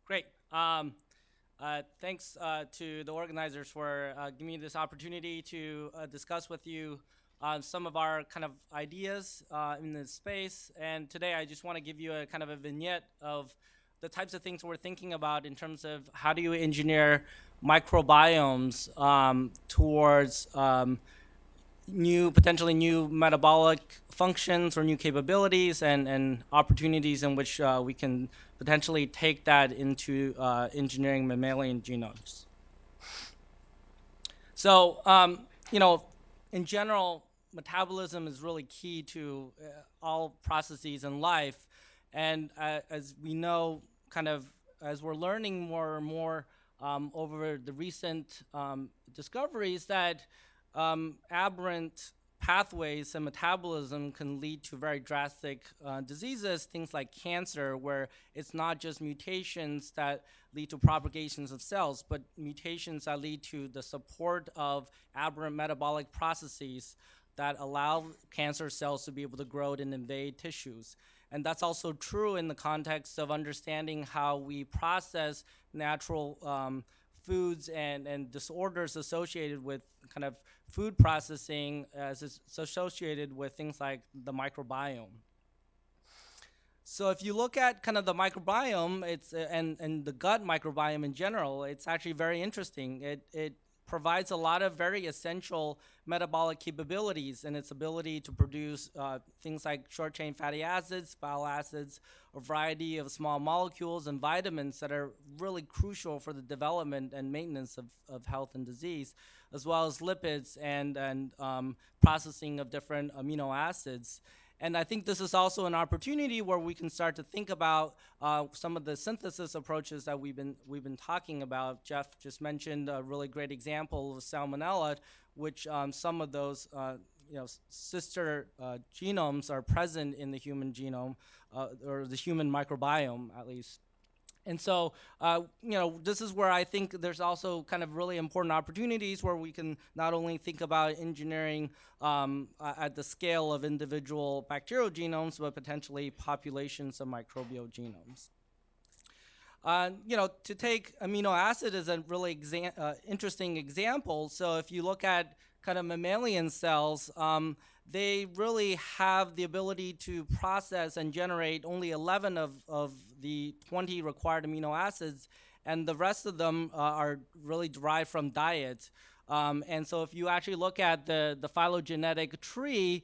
Great. Thanks to the organizers for giving me this opportunity to discuss with you some of our kind of ideas in this space. And today I just want to give you a kind of a vignette of the types of things we're thinking about in terms of how do you engineer microbiomes towards potentially new metabolic functions or new capabilities and opportunities in which we can potentially take that into engineering mammalian genomes. So, in general, metabolism is really key to all processes in life. And as we know, kind of as we're learning more and more over the recent discoveries that aberrant pathways and metabolism can lead to very drastic diseases, things like cancer, where it's not just mutations that lead to propagations of cells, but mutations that lead to the support of aberrant metabolic processes that allow cancer cells to be able to grow and invade tissues. And that's also true in the context of understanding how we process natural foods and disorders associated with kind of food processing as is associated with things like the microbiome. So if you look at kind of the microbiome, and the gut microbiome in general, it's actually very interesting. It provides a lot of very essential metabolic capabilities in its ability to produce things like short-chain fatty acids, bile acids, a variety of small molecules and vitamins that are really crucial for the development and maintenance of health and disease, as well as lipids and processing of different amino acids. And I think this is also an opportunity where we can start to think about some of the synthesis approaches that we've been talking about. Jeff just mentioned a really great example of salmonella, which some of those sister genomes are present in the human genome or the human microbiome, at least. And so, this is where I think there's also kind of really important opportunities where we can not only think about engineering at the scale of individual bacterial genomes, but potentially populations of microbial genomes. To take amino acid as a really interesting example, so if you look at kind of mammalian cells, they really have the ability to process and generate only 11 of the 20 required amino acids, and the rest of them are really derived from diet. And so if you actually look at the phylogenetic tree,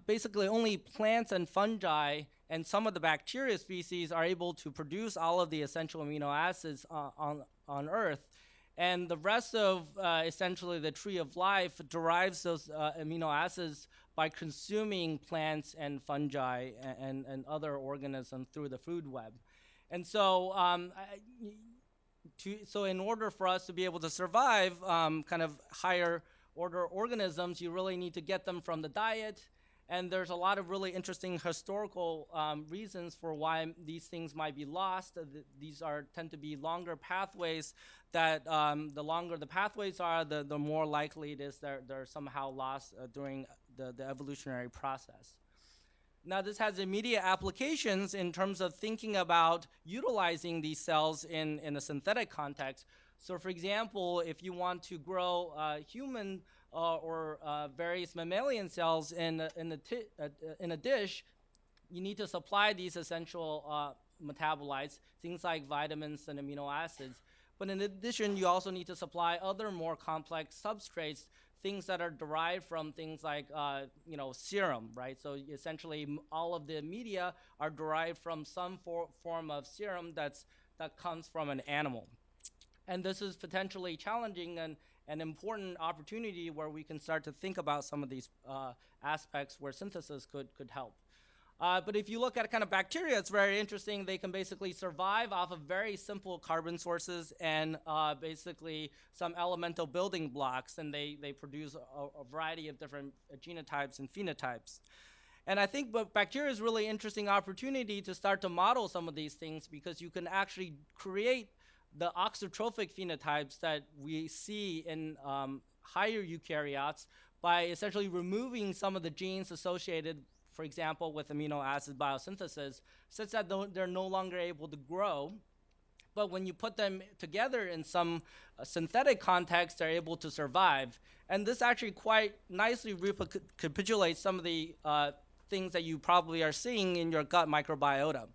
basically only plants and fungi and some of the bacteria species are able to produce all of the essential amino acids on Earth. And the rest of essentially the tree of life derives those amino acids by consuming plants and fungi and other organisms through the food web. And so, so in order for us to be able to survive kind of higher order organisms, you really need to get them from the diet. And there's a lot of really interesting historical reasons for why these things might be lost. These tend to be longer pathways that the longer the pathways are, the more likely it is they're somehow lost during the evolutionary process. Now, this has immediate applications in terms of thinking about utilizing these cells in a synthetic context. So, for example, if you want to grow human or various mammalian cells in a dish, you need to supply these essential metabolites, things like vitamins and amino acids. But in addition, you also need to supply other more complex substrates, things that are derived from things like serum, right? So essentially, all of the media are derived from some form of serum that comes from an animal. And this is potentially challenging and an important opportunity where we can start to think about some of these aspects where synthesis could help. But if you look at kind of bacteria, it's very interesting. They can basically survive off of very simple carbon sources and basically some elemental building blocks, and they produce a variety of different genotypes and phenotypes. And I think bacteria is a really interesting opportunity to start to model some of these things, because you can actually create the auxotrophic phenotypes that we see in higher eukaryotes by essentially removing some of the genes associated, for example, with amino acid biosynthesis, such that they're no longer able to grow. but when you put them together in some synthetic context, they're able to survive. And this actually quite nicely recapitulates some of the things that you probably are seeing in your gut microbiota.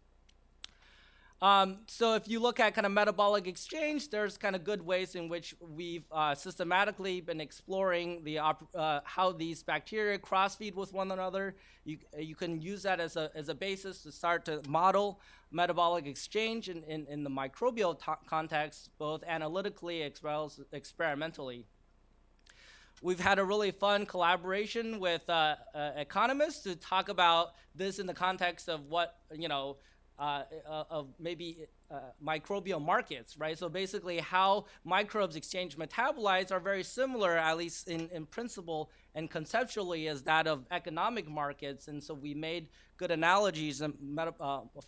So if you look at kind of metabolic exchange, there's kind of good ways in which we've systematically been exploring the how these bacteria cross-feed with one another. You can use that as a basis to start to model metabolic exchange in the microbial context, both analytically as well as experimentally. We've had a really fun collaboration with economists to talk about this in the context of what, of maybe microbial markets, right? So basically how microbes exchange metabolites are very similar, at least in principle and conceptually, as that of economic markets. And so we made good analogies and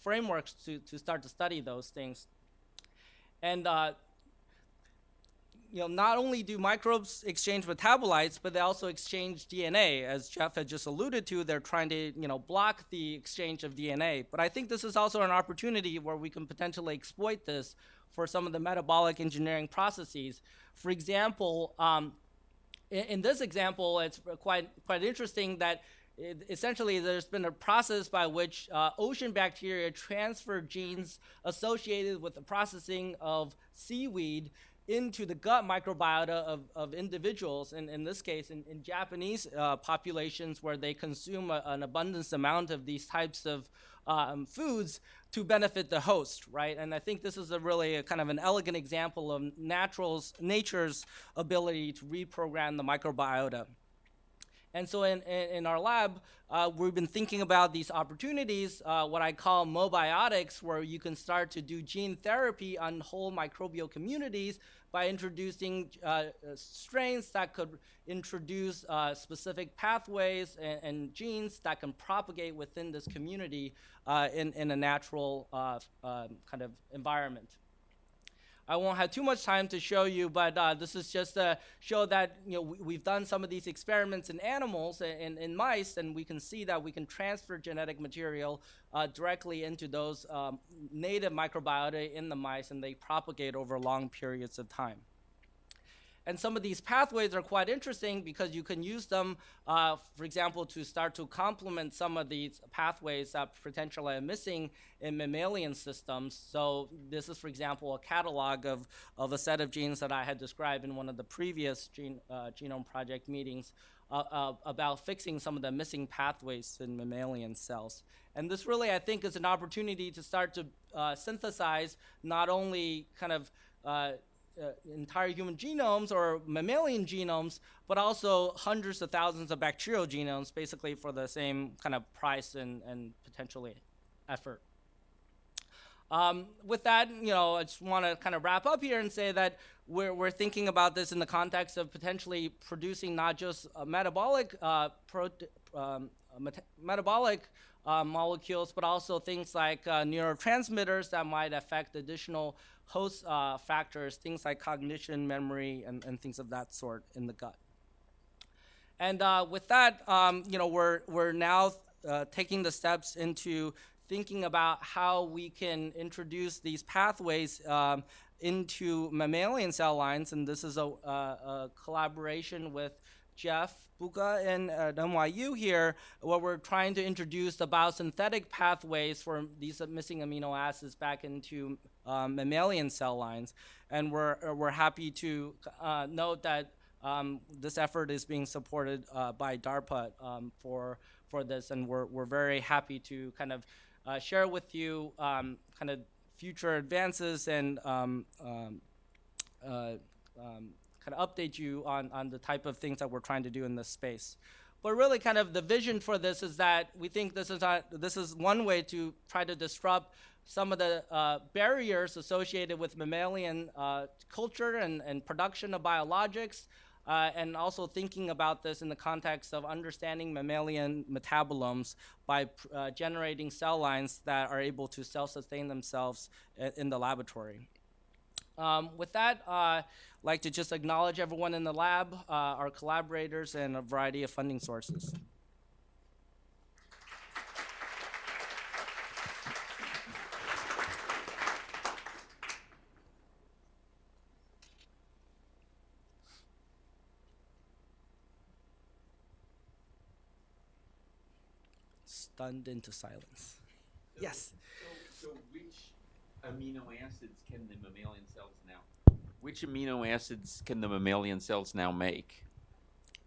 frameworks to start to study those things. And not only do microbes exchange metabolites, but they also exchange DNA. As Jeff had just alluded to, they're trying to, block the exchange of DNA. But I think this is also an opportunity where we can potentially exploit this for some of the metabolic engineering processes. For example, in this example, it's quite interesting that essentially there's been a process by which ocean bacteria transfer genes associated with the processing of seaweed into the gut microbiota of individuals, and in this case, in Japanese populations where they consume an abundance amount of these types of foods to benefit the host, right? And I think this is a kind of an elegant example of nature's ability to reprogram the microbiota. And so in our lab, we've been thinking about these opportunities, what I call mobiotics, where you can start to do gene therapy on whole microbial communities by introducing strains that could introduce specific pathways and genes that can propagate within this community in a natural kind of environment. I won't have too much time to show you, but this is just to show that we've done some of these experiments in animals and in mice, and we can see that we can transfer genetic material directly into those native microbiota in the mice, and they propagate over long periods of time. And some of these pathways are quite interesting because you can use them, for example, to start to complement some of these pathways that potentially are missing in mammalian systems. So this is, for example, a catalog of a set of genes that I had described in one of the previous genome project meetings about fixing some of the missing pathways in mammalian cells. And this really, I think, is an opportunity to start to synthesize not only kind of entire human genomes or mammalian genomes, but also hundreds of thousands of bacterial genomes, basically for the same kind of price and potentially effort. With that, I just want to kind of wrap up here and say that we're thinking about this in the context of potentially producing not just metabolic molecules, but also things like neurotransmitters that might affect additional host factors, things like cognition, memory, and things of that sort in the gut. And with that, we're now taking the steps into thinking about how we can introduce these pathways into mammalian cell lines, and this is a collaboration with Jeff Buka and NYU here, where we're trying to introduce the biosynthetic pathways for these missing amino acids back into mammalian cell lines. And we're happy to note that this effort is being supported by DARPA for this, and we're very happy to kind of share with you kind of future advances and kind of update you on the type of things that we're trying to do in this space. But really kind of the vision for this is that we think this is one way to try to disrupt some of the barriers associated with mammalian culture and production of biologics, and also thinking about this in the context of understanding mammalian metabolomes by generating cell lines that are able to self-sustain themselves in the laboratory. With that, I'd like to just acknowledge everyone in the lab, our collaborators, and a variety of funding sources. stunned into silence. So, Yes. So which amino acids can the mammalian cells now? Which amino acids can the mammalian cells now make?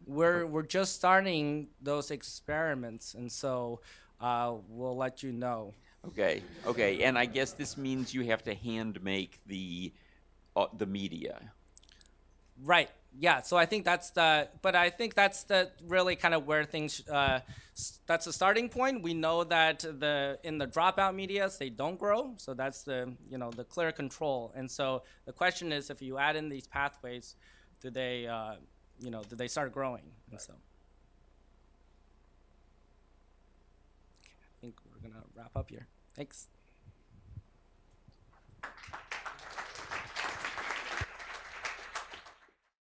We're just starting those experiments, and so we'll let you know. Okay, okay, and I guess this means you have to hand make the media. Right. Yeah. So I think that's the really kind of where things. That's the starting point. We know that in the dropout medias they don't grow. So that's the clear control. And so the question is, if you add in these pathways, do they do they start growing? And so. Okay, I think we're gonna wrap up here. Thanks.